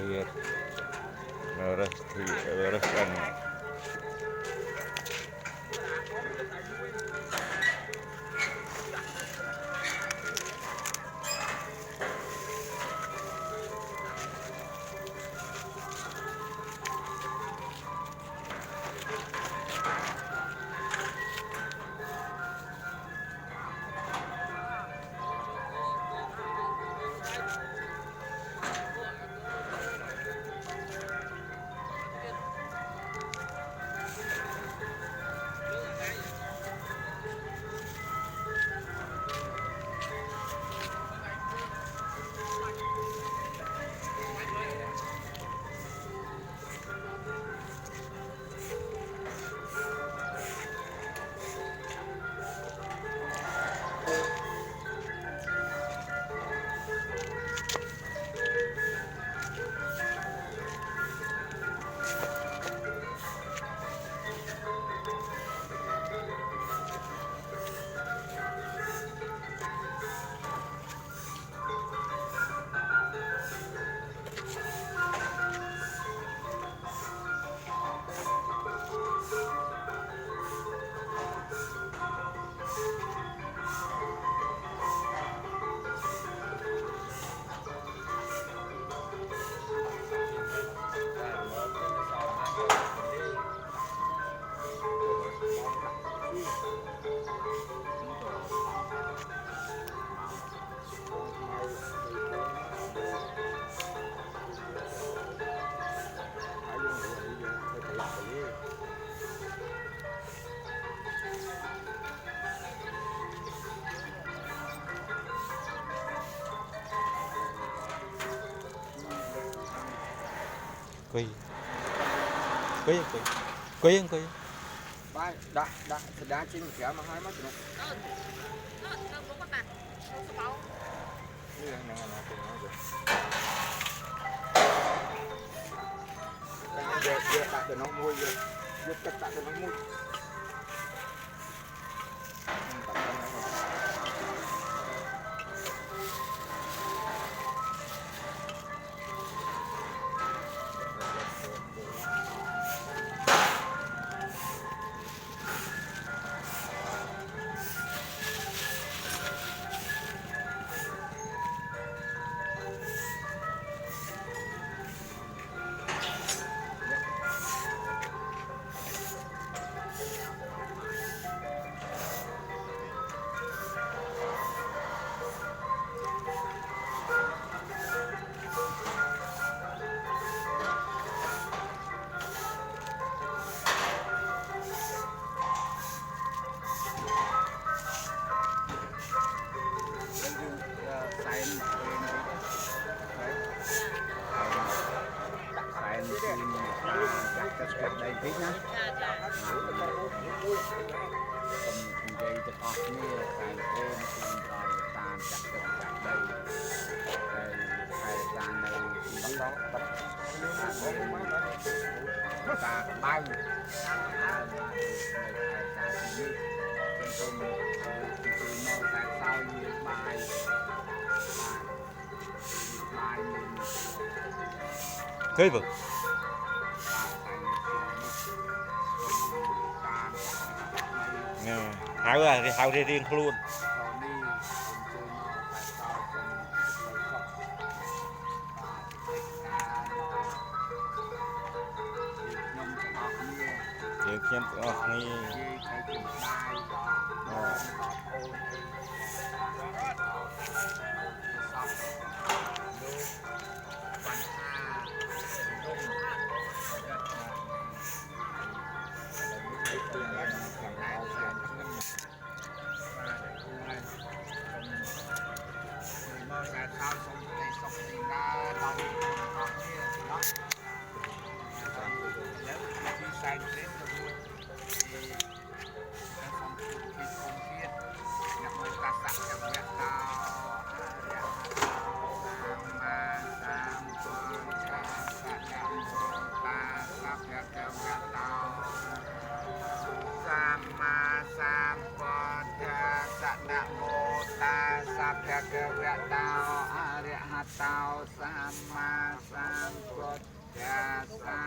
lihat reskan quỳ quỳ quỳ quỳ quỳ Vai, đã trên kéo mà hai mắt nữa. Dia tak ada nombor dia. Dia tak ada nombor. Đây biết nhá. Vậy từ off nè, cái em cùng bài tàn chặt đây. Đây hai tàn này thì đó tập ta bay. Thế vực hao đi riêng luôn việc xem ni ตาสัมมาสัมพุทธัสสะ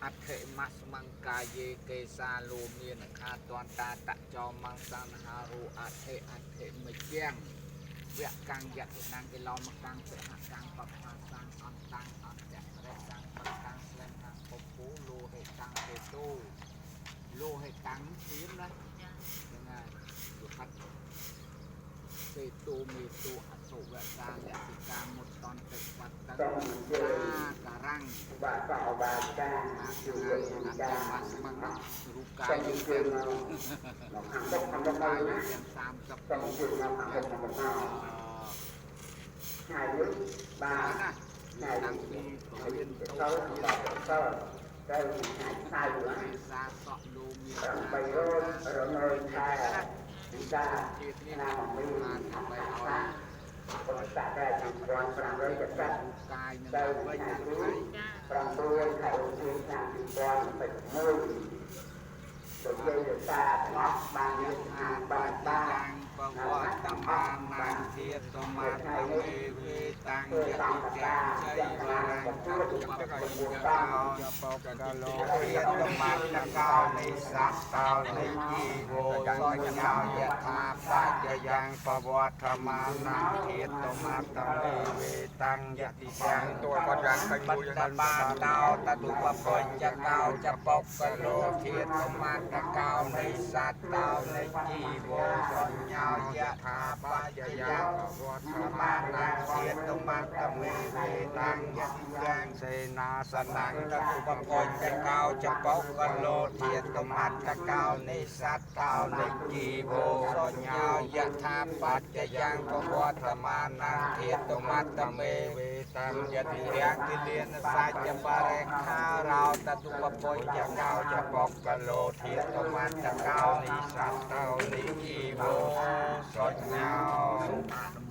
อัตถิมัสมังกายเยเกสาโลเมียนคาตอนตาตะจอมังสังหารุอัตถิไม่แจ้งเวียกังยัดนางกิโลมกังเสหกังปัปปาสังอันตังอันแจกเรสังปักังเสลนังปปูโลเหตังเตตูโลเหตังทีมนะยังไงอยู่พัดเตตูมีตูอสุเวตาและติกามุตตอนเตวัตตังการังบาตาบาตาอยู่ในการมัสมังรูกายอยู่เป็นกายอยู่เป็นสามกับเป็นหายยุบบานะตั้งปีเรียนโตได้หายอยู่นะซาสอบลูมีไปโรนเลยใช่ได้นามไม่มาทำไปเอาคนตาได้ทำร้อนปรางเลยจะจัดกายได้ไม่ยังไงปรางด้วยไข่เชียงทางติดบอลไปมือโดยเฉพาะตาล็อกบางอย่างบางบ้างปวดตมานังเทียตมาตะเวตังยะติจังใจวารังตุปะปิยะเกาจะปกกะโลเทียตมาตะเกาในสัตตาในจีโวสัญญายะธาปัจจยังปวัตถมานังเทียตมาตะเวตังยะติจังตัวก็ยังไปดูยังบ้านเตาตะตุปะปิยะเกาจะปกกะโลเทียตมาตะเกาในสัตตาในจีโวสัญญายะธาปัจจยังปวัตถมานังเทียตมาตะเวตังยะติจังเสนาสนังตะตุปะปิยะเกาจะปกกะโลเทียตมาตะเกาในสัตตาในจีโวสัญญายะธาปัจจยังปวัตถมานังเทียตมาตะเวตังยะติจังกิเลนสัจจะปะเรคาเราตะตุปะปิยะเกาจะปกกะโลเทียตมาตะเกาในสัตตาในจีโวสัญญาโม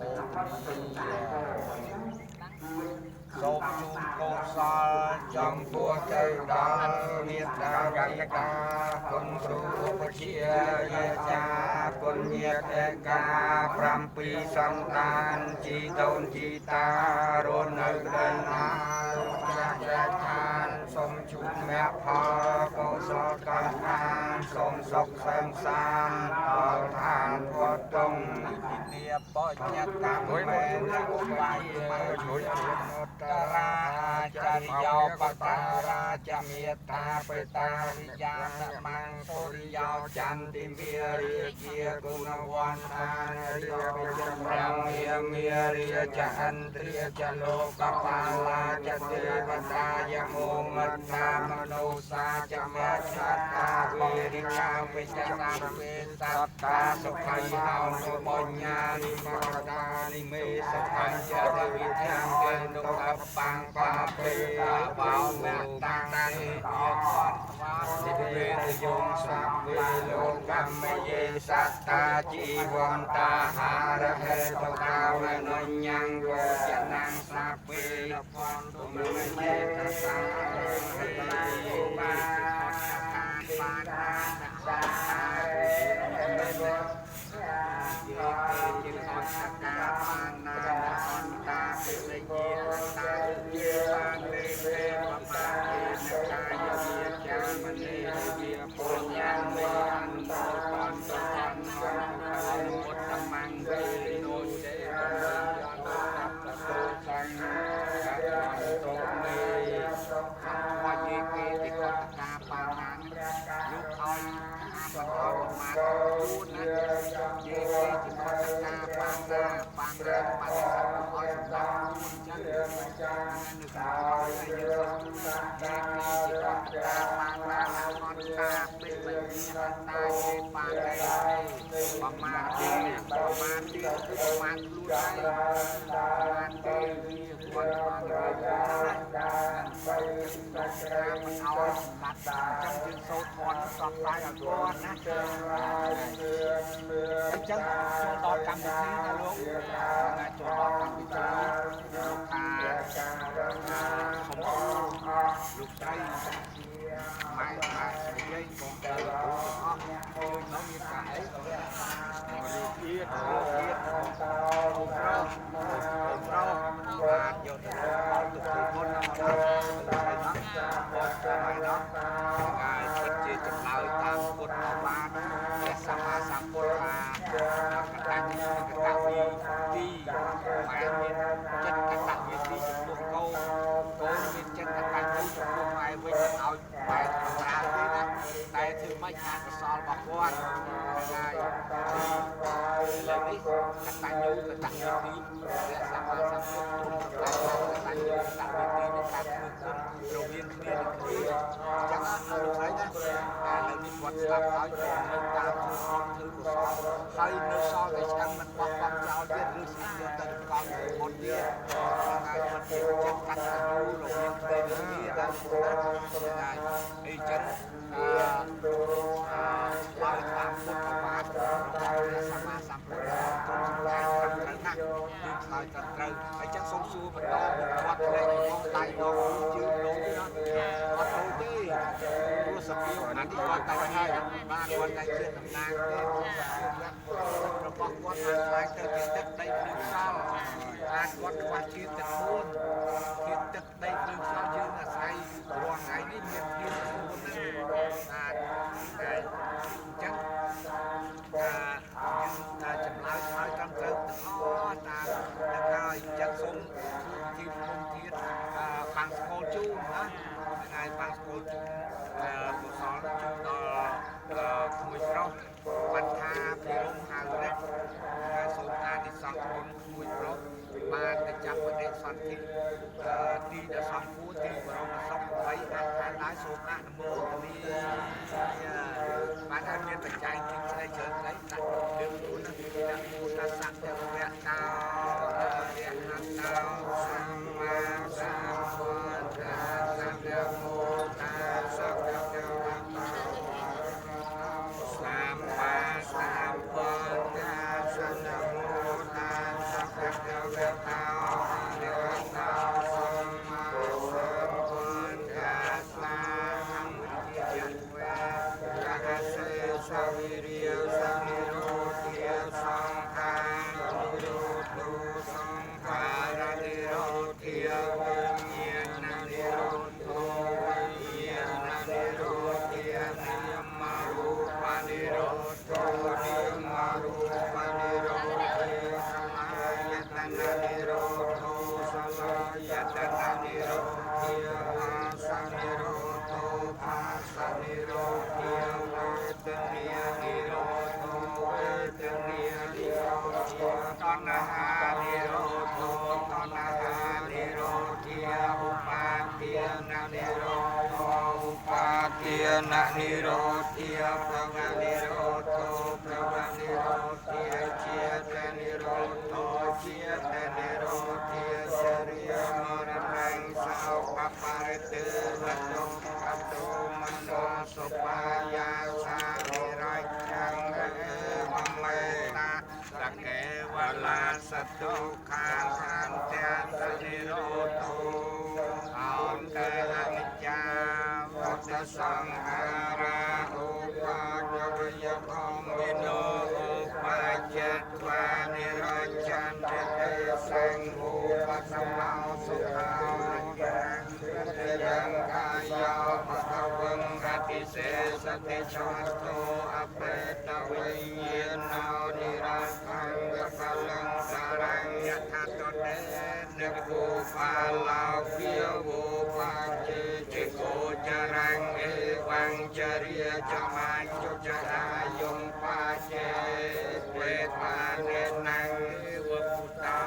សូមជូនកុសលចំពោះទេវតាមេត្តាយិកាគុណគ្រូឧបជាយាចាពុញ្ញេកា7សន្តានជីតូនជីតារស់នៅដីណាលោកចាស់យាចាសូមជួបមគ្គផលកុសលកម្មខានសូមសុខសន្សានដល់ឋានវត្តតុងនិយាបញ្ញកម្មមេឧបាយជួយតារាចរិយោបតារាចមេតាបេតារិយានមង្សុរិយោចន្ទិមេរិយាគុណវណ្ណារិយវិជ្ជប្រាំមេរិយចហន្ទ្រិយចលោកបាលាចទេវតាយមោមត្តាមនោសាចមេឆតាវេរិកាវិជ្ជសាវេតតាសុខៃហោសុបញ្ញានិមរតានិមេសុខញ្ចរវិទ្យាងេនុអបាំងបាពេបោមេតាំងនិយាបសិវេទយងសាវេលោកកម្មយេសត្តាជីវន្តាហារហេតកាវនញ្ញងវចនាងសាពេពនទុមេយេតសាហេបាបាតាសាមេវយេជាអត្តកាបាណាអន្តាពិលេយេតាយាបានលេវេបបាទេនកាយវិជ្ជាមនីវិបុញ្ញមេអន្តបន្តចន្ទមុតតមង្វេនោចេយន្តតតោសង្ឃកតោមេសុខវយេគេតិកតកាបាណាលោកឲ្យអាបតោមាទូណាយេគេជាកតកាបាណាបាំងរំបាត់ឲ្យសម្ដៅចឹងនៅក្នុងឲ្យយើងតាជាកតកាបាណាអនតាពេពេតាតាជាបានដែរប្រមាណទីខ្លួនដែរប្រមាណទេវាគាត់បានរយៈបានទៅតែមិនឲ្យសម្បត្តិចឹងយើងសូត្រធម៌សពដៃឲ្យគាត់ណាអញ្ចឹងចូលដល់កម្មវិធីណាលោកចូលដល់កម្មវិធីលោកថាលោកស្រីម៉ែនិយាយបងទៅអស់អូនមានការអីក៏រៀបទៀតតោរូបរង មិនខាងកសលរបស់គាត់ហើយលើនេះកតញ្ញូកតញ្ញូទីព្រះសម្មាសម្ពុទ្ធទ្រង់ប្រកាសកតញ្ញូកតញ្ញូទីនៃការធ្វើគុណរវាងគ្នានឹងគ្នាអញ្ចឹងអនុស្សាវរីយ៍ណាតែលើនេះគាត់ស្ដាប់ហើយនៅតាមធ្វើកុសលហើយនៅសល់តែឆ្នាំមិនបោះបង់ចោលទៀតឬស្អីយកទៅកោតមុនទៀតហើយគាត់ជាចិត្តកតញ្ញូរវាងគ្នានឹងគ្នាដែរហើយអីចឹងហើយតាមពុទ្ធបាទព្រះសម្មាសម្ពុទ្ធទ្រង់សម្ដែងត្រឹមត្រូវណាស់គឺឆ្លើយត្រឹមត្រូវអញ្ចឹងសូមសួរបន្តមកគាត់លេខមកដៃមកជឿលោកណាអត់ដូចទេព្រោះសភាវអានេះគាត់តែហើយបានគាត់តែជាតំណាងទេរបស់គាត់បានខ្លាចទៅជាទឹកដីភ្លើងសល់អាចគាត់ខ្វះជាតិទឹក4ជាតិទឹកដីភ្លើងសល់យើងអាស្រ័យរាល់ថ្ងៃនេះមានជាតិទឹក4ហ្នឹងបាទតែអញ្ចឹងចម្លើយឆ្លើយត្រឹមត្រូវទាំងអស់តាមនឹងហើយអញ្ចឹងសូមទីមុនទៀតបាំងស្គលជូនណាថ្ងៃបាំងស្គលជូនកុសលជូនដល់ក្មួយប្រុសបញ្ហាពីរំហៅនេះហើយសូមអានិសង្ឃគុណក្មួយប្រុសបានទៅចាប់បដិសន្ធិទីដែលសំគួរទីបរមសុខ8អាចខាងដែរសូមអនុមោទនាបានឲ្យមានបច្ច័យទីស្ដីច្រើនស្ដីដាក់រឿងទូនដាក់មូលស័ក្តិវៈកោរហន្តោសម្មាសម្ពុទ្ធសម្ដេចមោតាសក្តិវៈកោសម្មាសម្ពុទ្ធសម្ដេចមោតាសក្តិវៈកោរហន្តោសម្មាសម្ពុទ្ធសាមជាវេរហសេសវិរិយសនិរោធាសង្ខារនិរោធោសង្ខារនិរោធាវិញ្ញាណនិរោធោវិញ្ញាណនិរោធានិយមរូបនិរោធោនិយមរូបនិរោធាសលាយតនានិរោធោសលាយតនានិរោធាភាសនិរោធោភាសនិរោធាវេទនានិរោធោវេទនានិរោធាតណ្ហានិរោធោតណ្ហានិរោធាឧបាទាននិរោធោឧបាទាននិរោធាភវនិរោធោភវនិរោធាជាតនិរោធោជាតនិរោធាសរិយមរណៃសោបបរិទិវតុកតោមនោសុបាយាសានិរៃចឹងរេមមេតាសកេវលាសតុខាសន្តាសនិរោធោអន្តេអនិច្ចាវតសង្ខារាឧបាចរិយធម្មវិនោឧបាចេតវានិរញ្ចន្ទទេសង្ឃុបសម្មោសុខោយ៉ាងយ៉ាងកាយោបតវងអតិសេសតិចោតោអបេតវិញ្ញាណោនិរថង្កបលង្សារញ្ញថាតតេនិគូបាឡោភាវោបាចេចិកោចរង្អេវង្ចរិយចមាជុចរាយំបាចេវេបានេណង្វពុតោ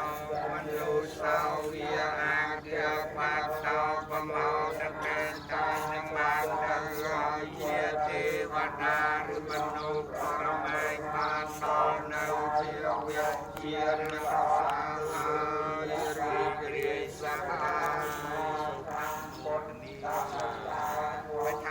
មនោសោវិអាទិបាតោបមោតកេតានឹងបានទាំងហើយជាទេវតាឬមនុស្សប្រមែងបានដល់នៅជាវិជានឹង